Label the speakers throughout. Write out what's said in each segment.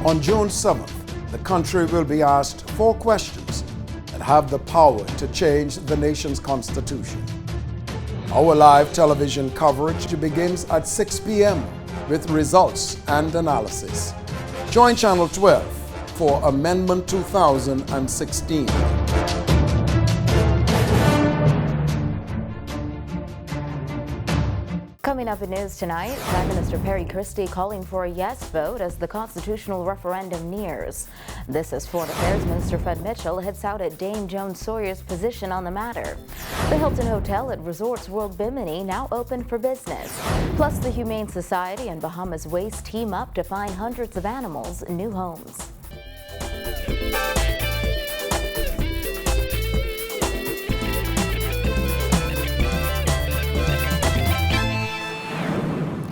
Speaker 1: On June 7th, the country will be asked 4 questions that have the power to change the nation's constitution. Our live television coverage begins at 6 p.m. with results and analysis. Join Channel 12 for Amendment 2016.
Speaker 2: Coming up in news tonight, Prime Minister Perry Christie calling for a yes vote as the constitutional referendum nears. This as Foreign Affairs Minister Fred Mitchell hits out at Dame Joan Sawyer's position on the matter. The Hilton Hotel at Resorts World Bimini now open for business. Plus, the Humane Society and Bahamas Waste team up to find hundreds of animals new homes.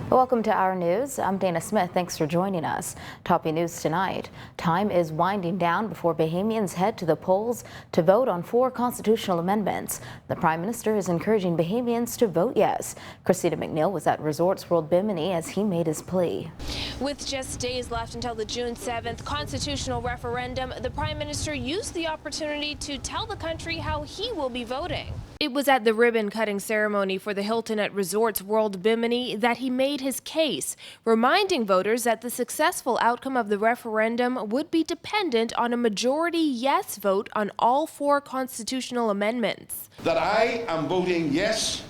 Speaker 2: Welcome to our news. I'm Dana Smith. Thanks for joining us. Topping news tonight. Time is winding down before Bahamians head to the polls to vote on 4 constitutional amendments. The Prime Minister is encouraging Bahamians to vote yes. Christina McNeil was at Resorts World Bimini as he made his plea.
Speaker 3: With just days left until the June 7th constitutional referendum, the Prime Minister used the opportunity to tell the country how he will be voting. It was at the ribbon-cutting ceremony for the Hilton at Resorts World Bimini that he made his case, reminding voters that the successful outcome of the referendum would be dependent on a majority yes vote on all 4 constitutional amendments.
Speaker 4: That I am voting yes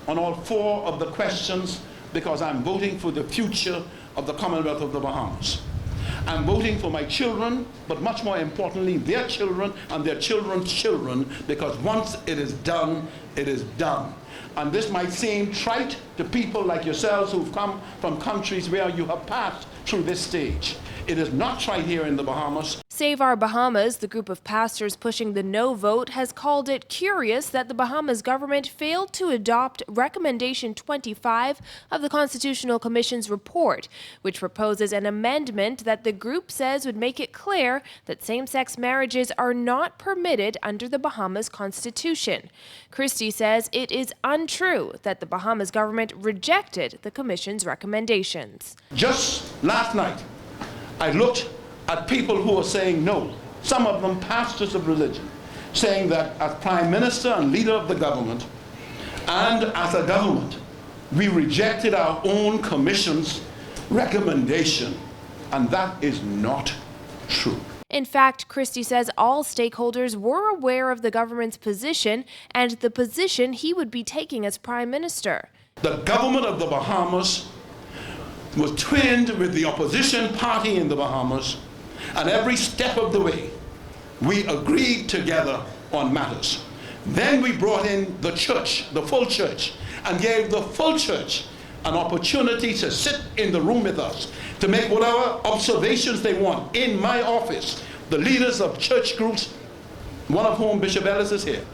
Speaker 4: on all 4 of the questions because I'm voting for the future of the Commonwealth of the Bahamas. I'm voting for my children, but much more importantly, their children and their children's children, because once it is done, it is done. And this might seem trite to people like yourselves who've come from countries where you have passed through this stage. It is not trite here in the Bahamas.
Speaker 3: Save Our Bahamas, the group of pastors pushing the no vote, has called it curious that the Bahamas government failed to adopt Recommendation 25 of the Constitutional Commission's report, which proposes an amendment that the group says would make it clear that same-sex marriages are not permitted under the Bahamas Constitution. Christie says it is untrue that the Bahamas government rejected the Commission's recommendations.
Speaker 4: Just last night, I looked at people who are saying no, some of them pastors of religion, saying that as Prime Minister and leader of the government, and as a government, we rejected our own Commission's recommendation, and that is not true.
Speaker 3: In fact, Christie says all stakeholders were aware of the government's position and the position he would be taking as Prime Minister.
Speaker 4: The government of the Bahamas was twinned with the opposition party in the Bahamas, and every step of the way, we agreed together on matters. Then we brought in the church, the full church, and gave the full church an opportunity to sit in the room with us, to make whatever observations they want. In my office, the leaders of church groups, one of whom, Bishop Ellis, is here,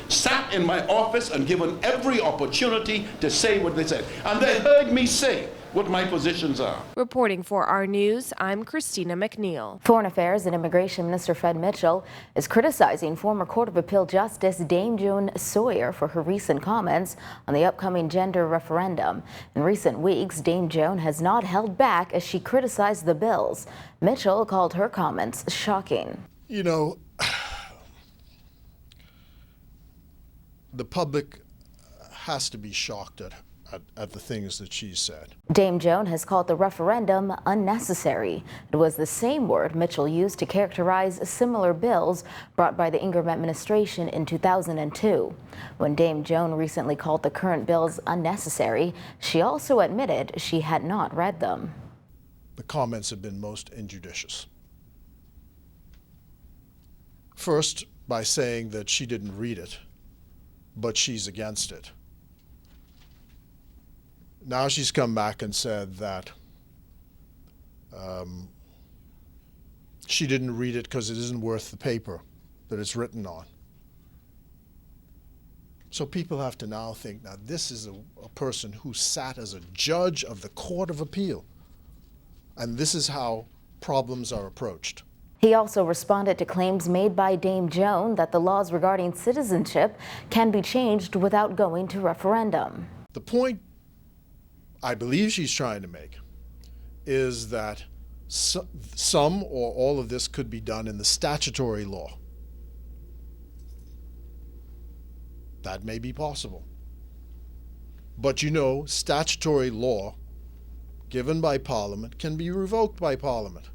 Speaker 4: sat in my office and given every opportunity to say what they said. And they heard me say what my positions are.
Speaker 3: Reporting for our news, I'm Christina McNeil.
Speaker 2: Foreign Affairs and Immigration Minister Fred Mitchell is criticizing former Court of Appeal Justice Dame Joan Sawyer for her recent comments on the upcoming gender referendum. In recent weeks, Dame Joan has not held back as she criticized the bills. Mitchell called her comments shocking.
Speaker 5: You know, the public has to be shocked at the things that she said.
Speaker 2: Dame Joan has called the referendum unnecessary. It was the same word Mitchell used to characterize similar bills brought by the Ingram administration in 2002. When Dame Joan recently called the current bills unnecessary, she also admitted she had not read them.
Speaker 5: The comments have been most injudicious. First, by saying that she didn't read it, but she's against it. Now she's come back and said that she didn't read it because it isn't worth the paper that it's written on. So people have to now think, now this is a person who sat as a judge of the Court of Appeal, and this is how problems are approached.
Speaker 2: He also responded to claims made by Dame Joan that the laws regarding citizenship can be changed without going to referendum.
Speaker 5: The point I believe she's trying to make is that some or all of this could be done in the statutory law. That may be possible. But you know, statutory law given by Parliament can be revoked by Parliament.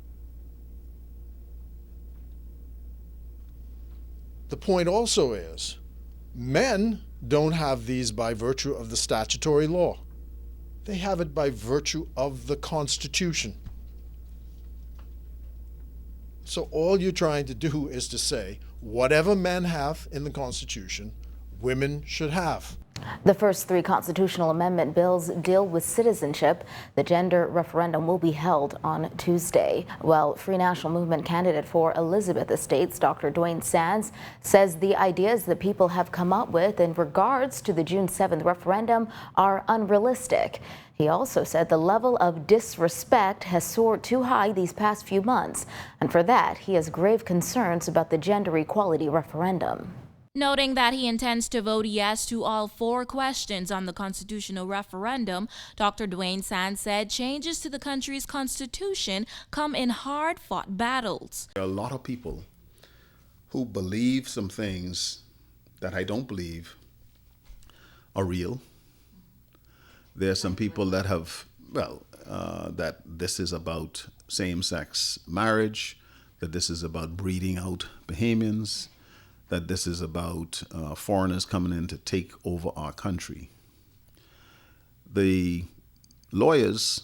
Speaker 5: The point also is, men don't have these by virtue of the statutory law. They have it by virtue of the Constitution. So all you're trying to do is to say, whatever men have in the Constitution, women should have.
Speaker 2: The first 3 constitutional amendment bills deal with citizenship. The gender referendum will be held on Tuesday. Well, Free National Movement candidate for Elizabeth Estates, Dr. Dwayne Sands, says the ideas that people have come up with in regards to the June 7th referendum are unrealistic. He also said the level of disrespect has soared too high these past few months, and for that, he has grave concerns about the gender equality referendum.
Speaker 6: Noting that he intends to vote yes to all 4 questions on the constitutional referendum, Dr. Dwayne Sands said changes to the country's constitution come in hard-fought battles.
Speaker 7: There are a lot of people who believe some things that I don't believe are real. There are some people that have, that this is about same-sex marriage, that this is about breeding out Bahamians, that this is about foreigners coming in to take over our country. The lawyers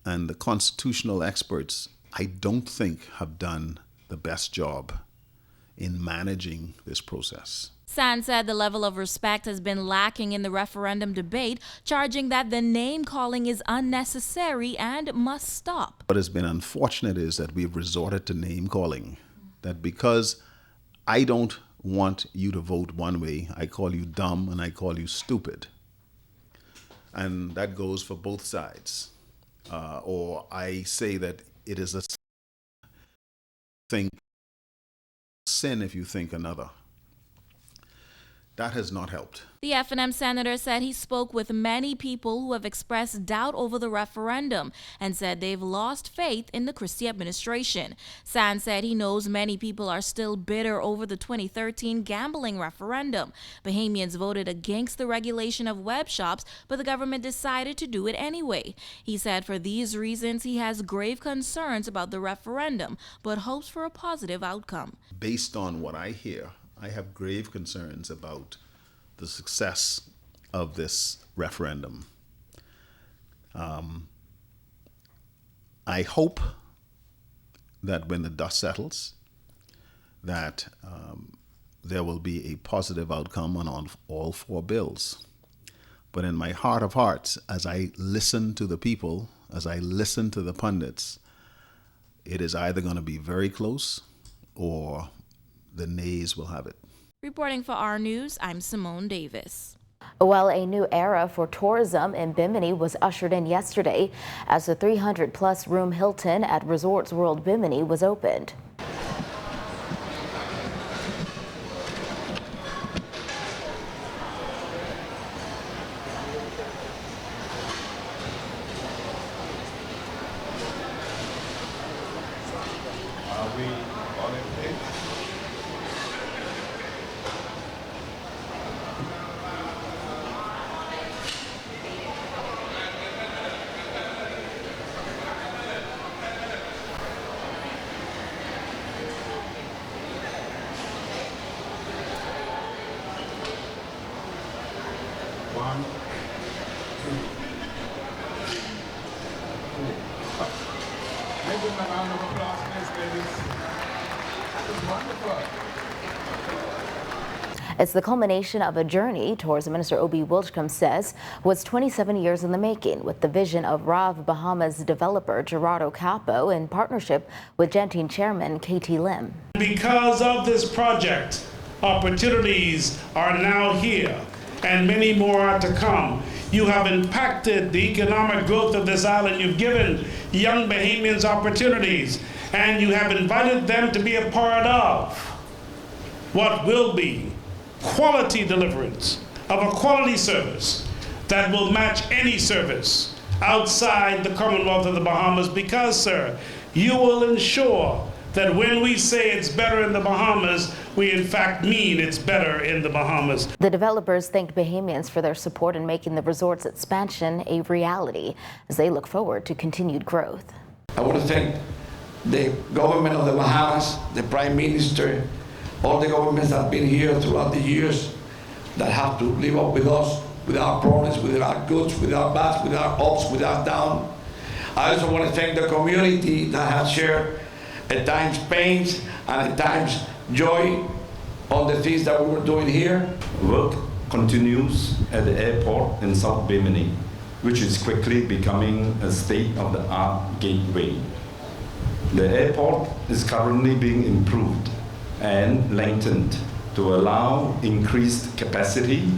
Speaker 7: and the constitutional experts, I don't think, have done the best job in managing this process.
Speaker 6: Sands said the level of respect has been lacking in the referendum debate, charging that the name-calling is unnecessary and must stop.
Speaker 7: What has been unfortunate is that we've resorted to name-calling, that because I don't want you to vote one way, I call you dumb and I call you stupid. And that goes for both sides. Or I say that it is a sin if you think another. That has not helped.
Speaker 6: The F&M senator said he spoke with many people who have expressed doubt over the referendum and said they've lost faith in the Christie administration. Sands said he knows many people are still bitter over the 2013 gambling referendum. Bahamians voted against the regulation of web shops, but the government decided to do it anyway. He said for these reasons he has grave concerns about the referendum, but hopes for a positive outcome.
Speaker 7: Based on what I hear, I have grave concerns about the success of this referendum. I hope that when the dust settles, that there will be a positive outcome on all 4 bills. But in my heart of hearts, as I listen to the people, as I listen to the pundits, it is either going to be very close or the nays will have it.
Speaker 6: Reporting for our News, I'm Simone Davis.
Speaker 2: Well, a new era for tourism in Bimini was ushered in yesterday as the 300-plus room Hilton at Resorts World Bimini was opened. It's the culmination of a journey, Tourism Minister Obie Wilchcombe says, was 27 years in the making, with the vision of RAV Bahamas developer Gerardo Capo in partnership with Genting Chairman K.T. Lim.
Speaker 8: Because of this project, opportunities are now here and many more are to come. You have impacted the economic growth of this island. You've given young Bahamians opportunities, and you have invited them to be a part of what will be quality deliverance of a quality service that will match any service outside the Commonwealth of the Bahamas, because, sir, you will ensure that when we say it's better in the Bahamas, we in fact mean it's better in the Bahamas.
Speaker 2: The developers thanked Bahamians for their support in making the resort's expansion a reality as they look forward to continued growth.
Speaker 9: I want to thank the government of the Bahamas, the Prime Minister, all the governments that have been here throughout the years that have to live up with us, with our problems, with our goods, with our bads, with our ups, with our downs. I also want to thank the community that has shared at times pains and at times joy on the things that we were doing here.
Speaker 10: Work continues at the airport in South Bimini, which is quickly becoming a state-of-the-art gateway. The airport is currently being improved and lengthened to allow increased capacity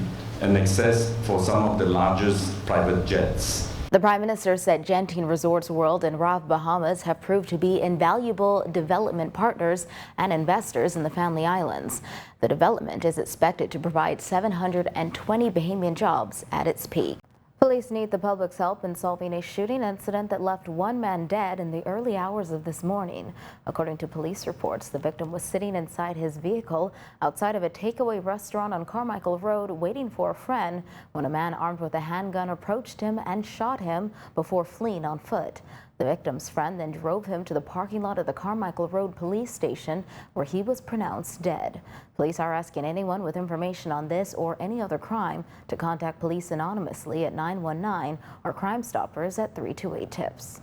Speaker 10: and access for some of the largest private jets.
Speaker 2: The Prime Minister said Genting Resorts World and RAV Bahamas have proved to be invaluable development partners and investors in the Family Islands. The development is expected to provide 720 Bahamian jobs at its peak. Police need the public's help in solving a shooting incident that left one man dead in the early hours of this morning. According to police reports, the victim was sitting inside his vehicle outside of a takeaway restaurant on Carmichael Road waiting for a friend when a man armed with a handgun approached him and shot him before fleeing on foot. The victim's friend then drove him to the parking lot of the Carmichael Road police station where he was pronounced dead. Police are asking anyone with information on this or any other crime to contact police anonymously at 919 or Crime Stoppers at 328-TIPS.